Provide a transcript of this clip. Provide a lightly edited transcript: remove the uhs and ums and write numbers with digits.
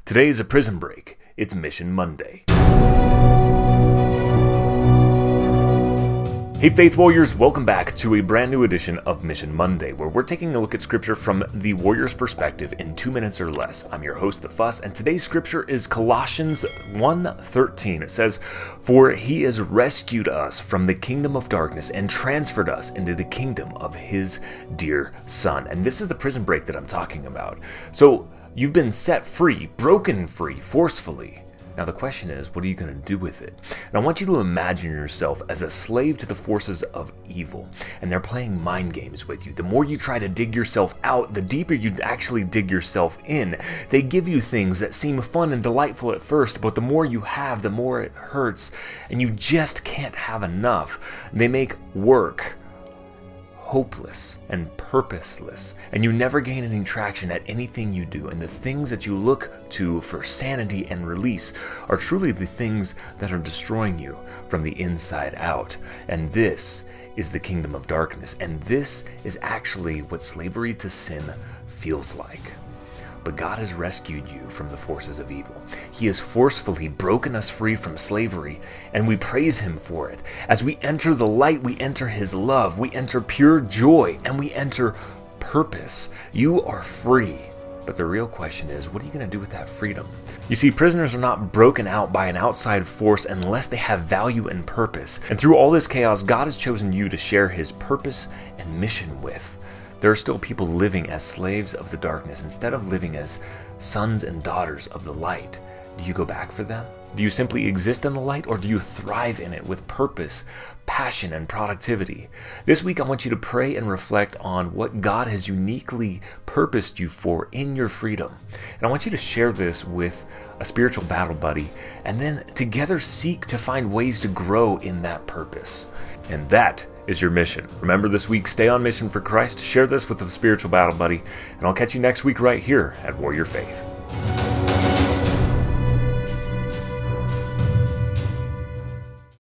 Today is a prison break. It's Mission Monday. Hey Faith Warriors, welcome back to a brand new edition of Mission Monday, where we're taking a look at scripture from the warrior's perspective in 2 minutes or less. I'm your host, The Fuss, and today's scripture is Colossians 1:13. It says, "For he has rescued us from the kingdom of darkness and transferred us into the kingdom of his dear Son." And this is the prison break that I'm talking about. So you've been set free, broken free, forcefully. Now the question is, what are you going to do with it? And I want you to imagine yourself as a slave to the forces of evil, and they're playing mind games with you. The more you try to dig yourself out, the deeper you actually dig yourself in. They give you things that seem fun and delightful at first, but the more you have, the more it hurts, and you just can't have enough. They make work hopeless and purposeless, and you never gain any traction at anything you do, and the things that you look to for sanity and release are truly the things that are destroying you from the inside out. And this is the kingdom of darkness, and this is actually what slavery to sin feels like. But God has rescued you from the forces of evil. He has forcefully broken us free from slavery, and we praise Him for it. As we enter the light, we enter His love, we enter pure joy, and we enter purpose. You are free. But the real question is, what are you going to do with that freedom? You see, prisoners are not broken out by an outside force unless they have value and purpose. And through all this chaos, God has chosen you to share His purpose and mission with. There are still people living as slaves of the darkness instead of living as sons and daughters of the light. Do you go back for them? Do you simply exist in the light, or do you thrive in it with purpose, passion, and productivity? This week I want you to pray and reflect on what God has uniquely purposed you for in your freedom. And I want you to share this with a spiritual battle buddy, and then together seek to find ways to grow in that purpose. And that is your mission. Remember this week, stay on mission for Christ. Share this with a spiritual battle buddy, and I'll catch you next week right here at Warrior Faith.